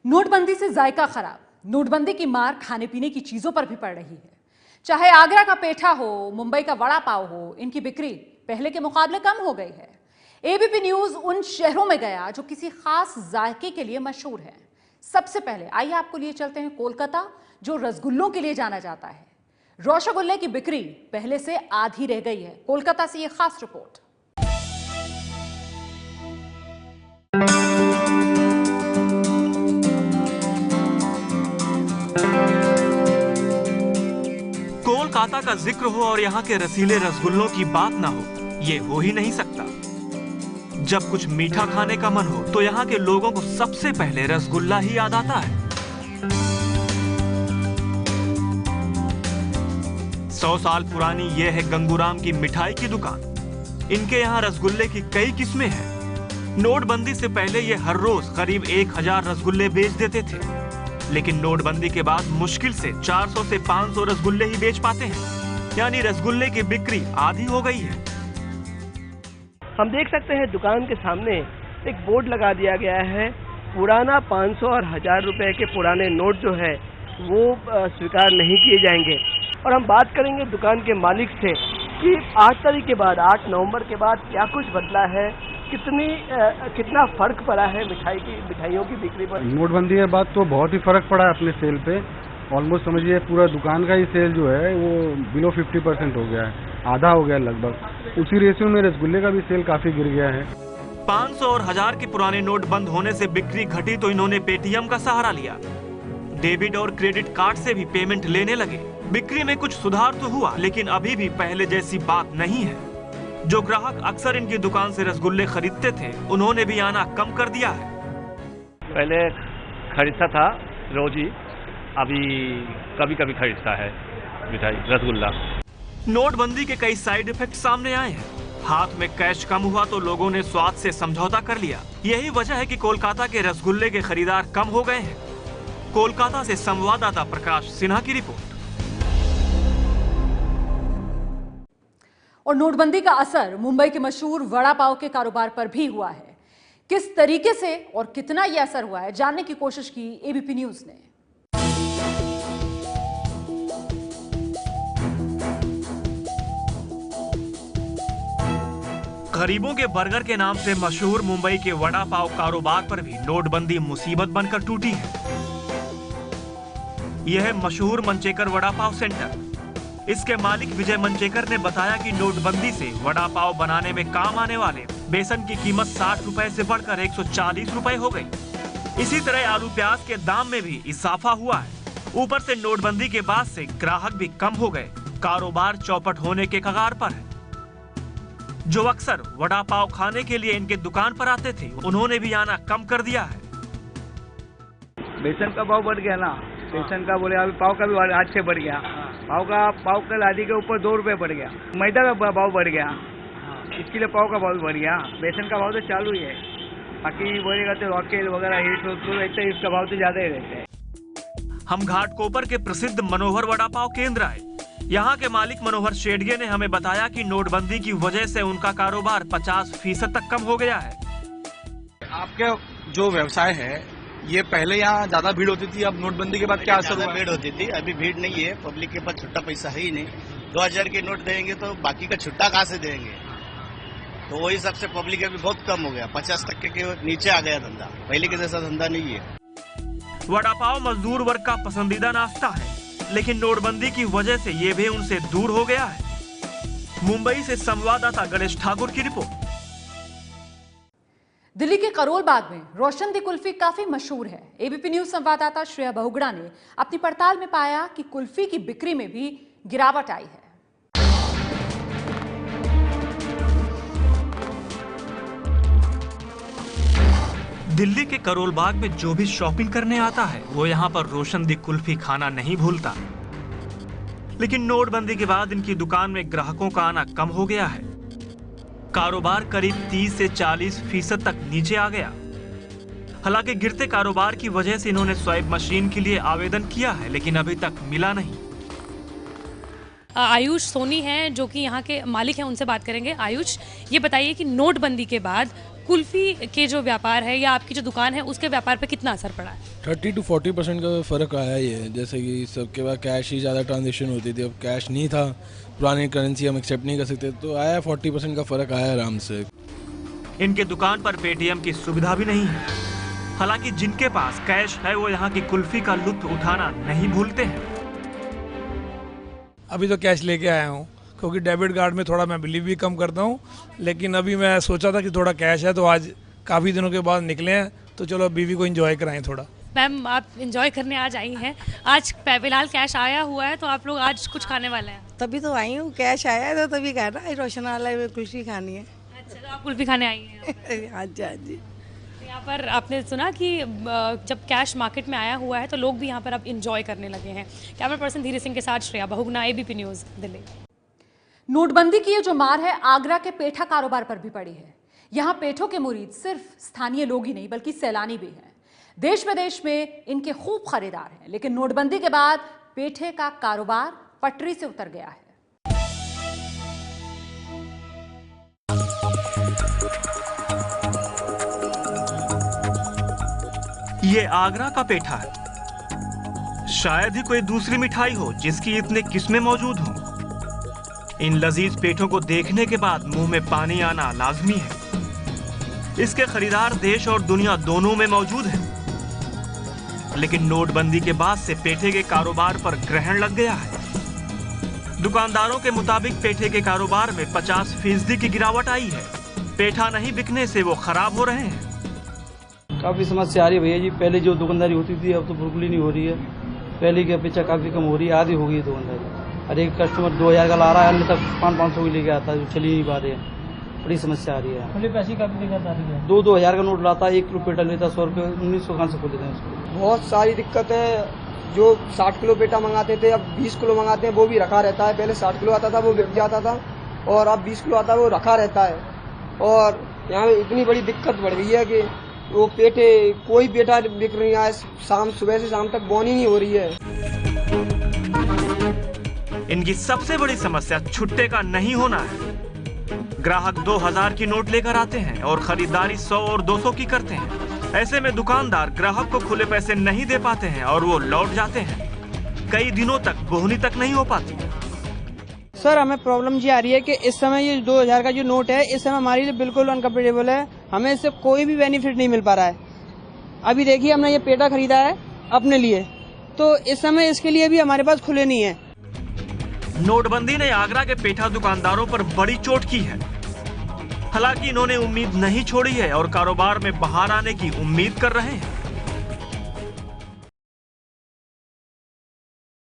नोटबंदी से जायका खराब, नोटबंदी की मार खाने पीने की चीजों पर भी पड़ रही है। चाहे आगरा का पेठा हो, मुंबई का वड़ा पाव हो, इनकी बिक्री पहले के मुकाबले कम हो गई है। एबीपी न्यूज उन शहरों में गया जो किसी खास जायके के लिए मशहूर है। सबसे पहले आइए आपको लिए चलते हैं कोलकाता, जो रसगुल्लों के लिए जाना जाता है। रसगुल्ले की बिक्री पहले से आधी रह गई है। कोलकाता से यह खास रिपोर्ट। कोलकाता का जिक्र हो और यहाँ के रसीले रसगुल्लों की बात ना हो, ये हो ही नहीं सकता। जब कुछ मीठा खाने का मन हो तो यहाँ के लोगों को सबसे पहले रसगुल्ला ही याद आता है। 100 साल पुरानी ये है गंगूराम की मिठाई की दुकान। इनके यहाँ रसगुल्ले की कई किस्में हैं। नोटबंदी से पहले ये हर रोज करीब 1000 रसगुल्ले बेच देते थे, लेकिन नोटबंदी के बाद मुश्किल से 400 से 500 रसगुल्ले ही बेच पाते हैं, यानी रसगुल्ले की बिक्री आधी हो गई है। हम देख सकते हैं दुकान के सामने एक बोर्ड लगा दिया गया है। पुराना 500 और 1000 रुपए के पुराने नोट जो है वो स्वीकार नहीं किए जाएंगे। और हम बात करेंगे दुकान के मालिक से कि 8 तारीख के बाद, 8 नवंबर के बाद क्या कुछ बदला है, कितना फर्क पड़ा है मिठाइयों की बिक्री पर। नोटबंदी के बाद तो बहुत ही फर्क पड़ा है अपने सेल पे। ऑलमोस्ट समझिए पूरा दुकान का ही सेल जो है वो बिलो 50% हो गया है, आधा हो गया लगभग। उसी रेशियो में रसगुल्ले का भी सेल काफी गिर गया है। 500 और 1000 के पुराने नोट बंद होने से बिक्री घटी तो इन्होंने पेटीएम का सहारा लिया। डेबिट और क्रेडिट कार्ड से भी पेमेंट लेने लगे। बिक्री में कुछ सुधार तो हुआ, लेकिन अभी भी पहले जैसी बात नहीं है। जो ग्राहक अक्सर इनकी दुकान से रसगुल्ले खरीदते थे, उन्होंने भी आना कम कर दिया है। पहले खरीदता था रोज ही, अभी कभी कभी खरीदता है मिठाई रसगुल्ला। नोटबंदी के कई साइड इफेक्ट सामने आए हैं। हाथ में कैश कम हुआ तो लोगों ने स्वाद से समझौता कर लिया। यही वजह है कि कोलकाता के रसगुल्ले के खरीदार कम हो गए हैं। कोलकाता से संवाददाता प्रकाश सिन्हा की रिपोर्ट। और नोटबंदी का असर मुंबई के मशहूर वड़ा पाव के कारोबार पर भी हुआ है। किस तरीके से और कितना यह असर हुआ है, जानने की कोशिश की एबीपी न्यूज ने। गरीबों के बर्गर के नाम से मशहूर मुंबई के वड़ा पाव कारोबार पर भी नोटबंदी मुसीबत बनकर टूटी है। यह है मशहूर मंचेकर वड़ा पाव सेंटर। इसके मालिक विजय मंचेकर ने बताया कि नोटबंदी से वड़ा पाव बनाने में काम आने वाले बेसन की कीमत 60 रुपए से बढ़कर 140 रुपए हो गई। इसी तरह आलू प्याज के दाम में भी इजाफा हुआ है। ऊपर से नोटबंदी के बाद से ग्राहक भी कम हो गए। कारोबार चौपट होने के कगार पर है। जो अक्सर वड़ा पाव खाने के लिए इनके दुकान पर आते थे, उन्होंने भी आना कम कर दिया है। बेसन का भाव बढ़ गया ना, बेसन का बोले अभी पाव का भी आज से बढ़ गया। पाव का लादी के ऊपर 2 रुपए बढ़ गया। मैदा का भाव बढ़ गया, इसके लिए पाव का भाव बढ़ गया। बेसन का भाव तो चालू ही है, बाकी बोलेगा तो रॉकेल वगैरह हिट रहते हैं, इसका भाव तो ज्यादा ही रहता है। हम घाटकोपर के प्रसिद्ध मनोहर वड़ा पाव केंद्र आए। यहाँ के मालिक मनोहर शेडगे ने हमें बताया कि नोटबंदी की वजह से उनका कारोबार 50% तक कम हो गया है। आपके जो व्यवसाय है, ये पहले यहाँ ज्यादा भीड़ होती थी, अब नोटबंदी के बाद क्या असर हुआ? भीड़ होती थी, अभी भीड़ नहीं है। पब्लिक के पास छुट्टा पैसा है ही नहीं। 2000 के नोट देंगे तो बाकी का छुट्टा कहाँ से देंगे? तो वही सबसे पब्लिक अभी बहुत कम हो गया, 50% के नीचे आ गया धंधा। पहले के जैसा धंधा नहीं है। वड़ा पाव मजदूर वर्ग का पसंदीदा नाश्ता है, लेकिन नोटबंदी की वजह से ये भी उनसे दूर हो गया है। मुंबई से संवाददाता गणेश ठाकुर की रिपोर्ट। दिल्ली के करोल बाग में रोशन दी कुल्फी काफी मशहूर है। एबीपी न्यूज संवाददाता श्रेया बहुगुणा ने अपनी पड़ताल में पाया कि कुल्फी की बिक्री में भी गिरावट आई है। दिल्ली के करोल बाग में जो भी शॉपिंग करने आता है, वो यहाँ पर रोशन दी कुल्फी खाना नहीं भूलता। लेकिन नोटबंदी के बाद इनकी दुकान में ग्राहकों का आना कम हो गया है। कारोबार करीब 30 से 40% तक नीचे आ गया। हालांकि गिरते कारोबार की वजह से इन्होंने स्वाइप मशीन के लिए आवेदन किया है, लेकिन अभी तक मिला नहीं। आयुष सोनी हैं जो कि यहाँ के मालिक हैं, उनसे बात करेंगे। आयुष, ये बताइए कि नोटबंदी के बाद कुल्फ़ी के जो व्यापार है या आपकी जो दुकान है उसके व्यापार पे कितना असर पड़ा है? 30 to 40% का फ़र्क आया ही है। जैसे कि सबके पास कैश ही ज़्यादा ट्रांजेक्शन होती थी, अब कैश नहीं था, पुरानी करेंसी हम एक्सेप्ट नहीं कर सकते, तो आया 40% का फ़र्क आया आराम से। इनके दुकान पर पेटीएम की सुविधा भी नहीं है। हालांकि जिनके पास कैश है वो यहाँ की कुल्फी का लुत्फ उठाना नहीं भूलते हैं। अभी तो कैश लेके आया हूँ क्योंकि डेबिट कार्ड में थोड़ा मैं बिलीव भी कम करता हूँ, लेकिन अभी मैं सोचा था कि थोड़ा कैश है तो आज काफ़ी दिनों के बाद निकले हैं तो चलो बीवी को एंजॉय कराएं थोड़ा। मैम, आप एंजॉय करने आज आई हैं, आज फिलहाल कैश आया हुआ है तो आप लोग आज कुछ खाने वाले हैं? तभी तो आई हूँ, कैश आया है तो तभी कह रहा है रोशन वाला में कुल्फी खानी है। अच्छा, तो आप कुल्फी खाने आई हैं? हाँ जी, हाँ जी। यहाँ पर आपने सुना कि जब कैश मार्केट में आया हुआ है तो लोग भी यहाँ पर अब इंजॉय करने लगे हैं। कैमरा पर्सन धीरे सिंह के साथ श्रेया बहुगुणा, ABP न्यूज़, दिल्ली। नोटबंदी की ये जो मार है आगरा के पेठा कारोबार पर भी पड़ी है। यहाँ पेठों के मुरीद सिर्फ स्थानीय लोग ही नहीं बल्कि सैलानी भी हैं। देश विदेश में इनके खूब खरीदार हैं, लेकिन नोटबंदी के बाद पेठे का कारोबार पटरी से उतर गया है। ये आगरा का पेठा है। शायद ही कोई दूसरी मिठाई हो जिसकी इतने किस्में मौजूद हों। इन लजीज पेठों को देखने के बाद मुंह में पानी आना लाजमी है। इसके खरीदार देश और दुनिया दोनों में मौजूद हैं। लेकिन नोटबंदी के बाद से पेठे के कारोबार पर ग्रहण लग गया है। दुकानदारों के मुताबिक पेठे के कारोबार में 50% की गिरावट आई है। पेठा नहीं बिकने से वो खराब हो रहे हैं। काफ़ी समस्या आ रही है भैया जी। पहले जो दुकानदारी होती थी अब तो बिल्कुल ही नहीं हो रही है। पहले की अपेक्षा काफ़ी कम हो रही है, आधी हो गई है दुकानदारी। हर एक कस्टमर 2000 का ला रहा है, अन्य तक 500-500 की लेके आता है, जो चल ही नहीं पा रहे हैं। बड़ी समस्या आ रही है। खुले पैसे का भी दिक्कत आ रही है। 2-2000 का नोट लाता है, 1 किलो पेठा लेता, 100 रुपये 1900 कहाँ से खोल देते हैं उसको। बहुत सारी दिक्कत है। जो 60 किलो पेठा मंगाते थे अब 20 किलो मंगाते हैं, वो भी रखा रहता है। पहले 60 किलो आता था वो बिक जाता था और अब 20 किलो आता है वो रखा रहता है। और यहाँ इतनी बड़ी दिक्कत बढ़ गई है कि वो पेठे कोई पेठा बिक रही है। सुबह से शाम तक बोनी नहीं हो रही है। इनकी सबसे बड़ी समस्या छुट्टे का नहीं होना है। ग्राहक 2000 की नोट लेकर आते हैं और खरीदारी 100 और 200 की करते हैं। ऐसे में दुकानदार ग्राहक को खुले पैसे नहीं दे पाते हैं और वो लौट जाते हैं। कई दिनों तक बोहनी तक नहीं हो पाती। सर, हमें प्रॉब्लम ये आ रही है कि इस समय ये 2000 का जो नोट है इस समय हमारे लिए बिल्कुल अनकम्फर्टेबल है। हमें इससे कोई भी बेनिफिट नहीं मिल पा रहा है। अभी देखिए हमने ये पेठा खरीदा है अपने लिए, तो इस समय इसके लिए भी हमारे पास खुले नहीं है। नोटबंदी ने आगरा के पेठा दुकानदारों पर बड़ी चोट की है। हालांकि इन्होंने उम्मीद नहीं छोड़ी है और कारोबार में बहार आने की उम्मीद कर रहे हैं।